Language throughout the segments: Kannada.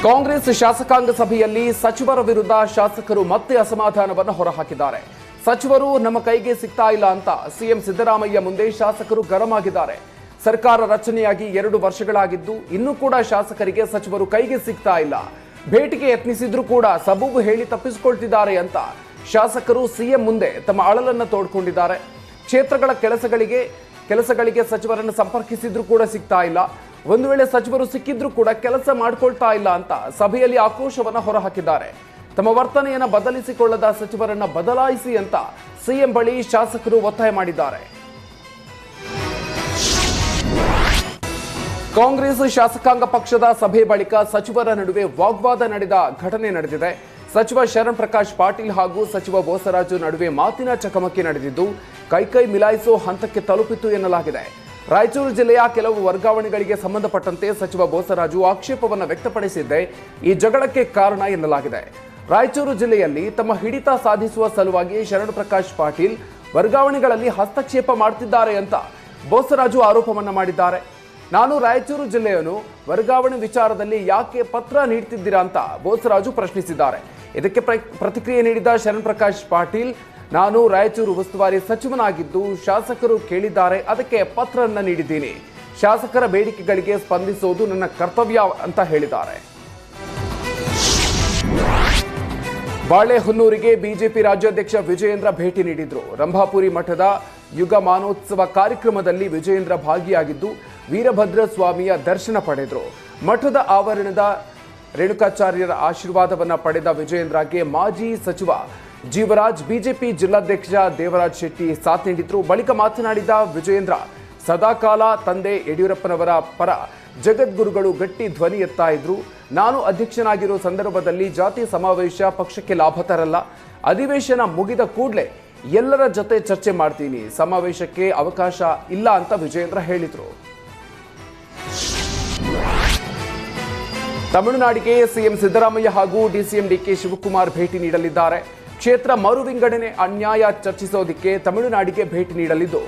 ಕಾಂಗ್ರೆಸ್ ಶಾಸಕಾಂಗ ಸಭೆಯಲ್ಲಿ ಸಚಿವರ ವಿರುದ್ಧ ಶಾಸಕರು ಮತ್ತೆ ಅಸಮಾಧಾನವನ್ನು ಹೊರಹಾಕಿದ್ದಾರೆ. ಸಚಿವರು ನಮ್ಮ ಕೈಗೆ ಸಿಗ್ತಾ ಇಲ್ಲ ಅಂತ ಸಿಎಂ ಸಿದ್ದರಾಮಯ್ಯ ಮುಂದೆ ಶಾಸಕರು ಗರಂ ಆಗಿದ್ದಾರೆ. ಸರ್ಕಾರ ರಚನೆಯಾಗಿ 2 ವರ್ಷಗಳಾಗಿದ್ದು ಇನ್ನೂ ಕೂಡ ಶಾಸಕರಿಗೆ ಸಚಿವರು ಕೈಗೆ ಸಿಗ್ತಾ ಇಲ್ಲ. ಭೇಟಿಗೆ ಯತ್ನಿಸಿದ್ರೂ ಕೂಡ ಸಬೂಬು ಹೇಳಿ ತಪ್ಪಿಸಿಕೊಳ್ತಿದ್ದಾರೆ ಅಂತ ಶಾಸಕರು ಸಿಎಂ ಮುಂದೆ ತಮ್ಮ ಅಳಲನ್ನು ತೋಡ್ಕೊಂಡಿದ್ದಾರೆ. ಕ್ಷೇತ್ರಗಳ ಕೆಲಸಗಳಿಗೆ ಸಚಿವರನ್ನು ಸಂಪರ್ಕಿಸಿದ್ರೂ ಕೂಡ ಸಿಗ್ತಾ ಇಲ್ಲ. ಒಂದು ವೇಳೆ ಸಚಿವರು ಸಿಕ್ಕಿದ್ರೂ ಕೂಡ ಕೆಲಸ ಮಾಡ್ಕೊಳ್ತಾ ಇಲ್ಲ ಅಂತ ಸಭೆಯಲ್ಲಿ ಆಕ್ರೋಶವನ್ನ ಹೊರಹಾಕಿದ್ದಾರೆ. ತಮ್ಮ ವರ್ತನೆಯನ್ನ ಬದಲಿಸಿಕೊಳ್ಳದ ಸಚಿವರನ್ನ ಬದಲಾಯಿಸಿ ಅಂತ ಸಿಎಂ ಬಳಿ ಶಾಸಕರು ಒತ್ತಾಯ ಮಾಡಿದ್ದಾರೆ. ಕಾಂಗ್ರೆಸ್ ಶಾಸಕಾಂಗ ಪಕ್ಷದ ಸಭೆ ಬಳಿಕ ಸಚಿವರ ನಡುವೆ ವಾಗ್ವಾದ ನಡೆದ ಘಟನೆ ನಡೆದಿದೆ. ಸಚಿವ ಶರಣ್ ಪ್ರಕಾಶ್ ಪಾಟೀಲ್ ಹಾಗೂ ಸಚಿವ ಬೋಸರಾಜು ನಡುವೆ ಮಾತಿನ ಚಕಮಕಿ ನಡೆದಿದ್ದು ಕೈ ಮಿಲಾಯಿಸೋ ಹಂತಕ್ಕೆ ತಲುಪಿತು ಎನ್ನಲಾಗಿದೆ. ರಾಯಚೂರು ಜಿಲ್ಲೆಯ ಕೆಲವು ವರ್ಗಾವಣೆಗಳಿಗೆ ಸಂಬಂಧಪಟ್ಟಂತೆ ಸಚಿವ ಬೋಸರಾಜು ಆಕ್ಷೇಪವನ್ನು ವ್ಯಕ್ತಪಡಿಸಿದ್ದೇ ಈ ಜಗಳಕ್ಕೆ ಕಾರಣ ಎನ್ನಲಾಗಿದೆ. ರಾಯಚೂರು ಜಿಲ್ಲೆಯಲ್ಲಿ ತಮ್ಮ ಹಿಡಿತ ಸಾಧಿಸುವ ಸಲುವಾಗಿ ಶರಣ್ ಪ್ರಕಾಶ್ ಪಾಟೀಲ್ ವರ್ಗಾವಣೆಗಳಲ್ಲಿ ಹಸ್ತಕ್ಷೇಪ ಮಾಡುತ್ತಿದ್ದಾರೆ ಅಂತ ಬೋಸರಾಜು ಆರೋಪವನ್ನ ಮಾಡಿದ್ದಾರೆ. ನಾನು ರಾಯಚೂರು ಜಿಲ್ಲೆಯನ್ನು ವರ್ಗಾವಣೆ ವಿಚಾರದಲ್ಲಿ ಯಾಕೆ ಪತ್ರ ನೀಡುತ್ತಿದ್ದೀರಾ ಅಂತ ಬೋಸರಾಜು ಪ್ರಶ್ನಿಸಿದ್ದಾರೆ. ಇದಕ್ಕೆ ಪ್ರತಿಕ್ರಿಯೆ ನೀಡಿದ ಶರಣ್ ಪ್ರಕಾಶ್ ಪಾಟೀಲ್, ನಾನು ರಾಯಚೂರು ಉಸ್ತುವಾರಿ ಸಚಿವನಾಗಿದ್ದು ಶಾಸಕರು ಕೇಳಿದ್ದಾರೆ, ಅದಕ್ಕೆ ಪತ್ರವನ್ನು ನೀಡಿದ್ದೀನಿ. ಶಾಸಕರ ಬೇಡಿಕೆಗಳಿಗೆ ಸ್ಪಂದಿಸುವುದು ನನ್ನ ಕರ್ತವ್ಯ ಅಂತ ಹೇಳಿದ್ದಾರೆ. ಬಾಳೆಹೊನ್ನೂರಿಗೆ ಬಿಜೆಪಿ ರಾಜ್ಯಾಧ್ಯಕ್ಷ ವಿಜಯೇಂದ್ರ ಭೇಟಿ ನೀಡಿದ್ರು. ರಂಭಾಪುರಿ ಮಠದ ಯುಗ ಮಾನೋತ್ಸವ ಕಾರ್ಯಕ್ರಮದಲ್ಲಿ ವಿಜಯೇಂದ್ರ ಭಾಗಿಯಾಗಿದ್ದು ವೀರಭದ್ರ ಸ್ವಾಮಿಯ ದರ್ಶನ ಪಡೆದರು. ಮಠದ ಆವರಣದ ರೇಣುಕಾಚಾರ್ಯರ ಆಶೀರ್ವಾದವನ್ನ ಪಡೆದ ವಿಜಯೇಂದ್ರಗೆ ಮಾಜಿ ಸಚಿವ ಜೀವರಾಜ್, ಬಿಜೆಪಿ ಜಿಲ್ಲಾಧ್ಯಕ್ಷ ದೇವರಾಜ್ ಶೆಟ್ಟಿ ಸಾಥ್ ನೀಡಿದ್ರು. ಬಳಿಕ ಮಾತನಾಡಿದ ವಿಜಯೇಂದ್ರ, ಸದಾಕಾಲ ತಂದೆ ಯಡಿಯೂರಪ್ಪನವರ ಪರ ಜಗದ್ಗುರುಗಳು ಗಟ್ಟಿ ಧ್ವನಿ ಎತ್ತಾ ಇದ್ರು. ನಾನು ಅಧ್ಯಕ್ಷನಾಗಿರೋ ಸಂದರ್ಭದಲ್ಲಿ ಜಾತಿ ಸಮಾವೇಶ ಪಕ್ಷಕ್ಕೆ ಲಾಭ ತರಲ್ಲ. ಅಧಿವೇಶನ ಮುಗಿದ ಕೂಡಲೇ ಎಲ್ಲರ ಜೊತೆ ಚರ್ಚೆ ಮಾಡ್ತೀನಿ, ಸಮಾವೇಶಕ್ಕೆ ಅವಕಾಶ ಇಲ್ಲ ಅಂತ ವಿಜಯೇಂದ್ರ ಹೇಳಿದ್ರು. ತಮಿಳುನಾಡಿಗೆ ಸಿಎಂ ಸಿದ್ದರಾಮಯ್ಯ ಹಾಗೂ ಡಿಸಿಎಂ ಡಿಕೆ ಶಿವಕುಮಾರ್ ಭೇಟಿ ನೀಡಲಿದ್ದಾರೆ. ಕ್ಷೇತ್ರ ಮರು ವಿಂಗಡಣೆ ಅನ್ಯಾಯ ಚರ್ಚಿಸೋದಕ್ಕೆ ತಮಿಳುನಾಡಿಗೆ ಭೇಟಿ ನೀಡಲಿದ್ದು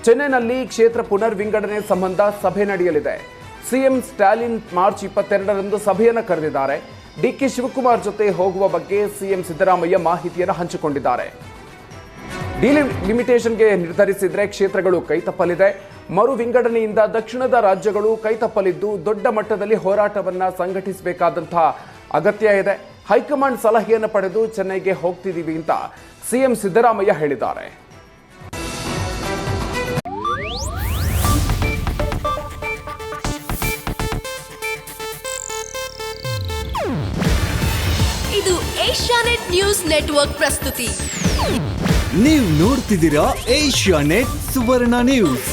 ಚೆನ್ನೈನಲ್ಲಿ ಕ್ಷೇತ್ರ ಪುನರ್ ವಿಂಗಡಣೆ ಸಂಬಂಧ ಸಭೆ ನಡೆಯಲಿದೆ. ಸಿಎಂ ಸ್ಟಾಲಿನ್ ಮಾರ್ಚ್ 22ರಂದು ಸಭೆಯನ್ನು ಕರೆದಿದ್ದಾರೆ. ಡಿಕೆ ಶಿವಕುಮಾರ್ ಜೊತೆ ಹೋಗುವ ಬಗ್ಗೆ ಸಿಎಂ ಸಿದ್ದರಾಮಯ್ಯ ಮಾಹಿತಿಯನ್ನು ಹಂಚಿಕೊಂಡಿದ್ದಾರೆ. ಡಿಲಿಮಿಟೇಷನ್ಗೆ ನಿರ್ಧರಿಸಿದ್ರೆ ಕ್ಷೇತ್ರಗಳು ಕೈತಪ್ಪಲಿದೆ. ಮರು ವಿಂಗಡಣೆಯಿಂದ ದಕ್ಷಿಣದ ರಾಜ್ಯಗಳು ಕೈತಪ್ಪಲಿದ್ದು ದೊಡ್ಡ ಮಟ್ಟದಲ್ಲಿ ಹೋರಾಟವನ್ನ ಸಂಘಟಿಸಬೇಕಾದಂತಹ ಅಗತ್ಯ ಇದೆ. ಹೈಕಮಾಂಡ್ ಸಲಹೆಯನ್ನು ಪಡೆದು ಚೆನ್ನೈಗೆ ಹೋಗ್ತಿದ್ದೀವಿ ಅಂತ ಸಿಎಂ ಸಿದ್ದರಾಮಯ್ಯ ಹೇಳಿದ್ದಾರೆ. ಇದು ಏಷ್ಯಾನೆಟ್ ನ್ಯೂಸ್ ನೆಟ್ವರ್ಕ್ ಪ್ರಸ್ತುತಿ. ನೀವು ನೋಡ್ತಿದ್ದೀರಾ ಏಷ್ಯಾನೆಟ್ ಸುವರ್ಣ ನ್ಯೂಸ್.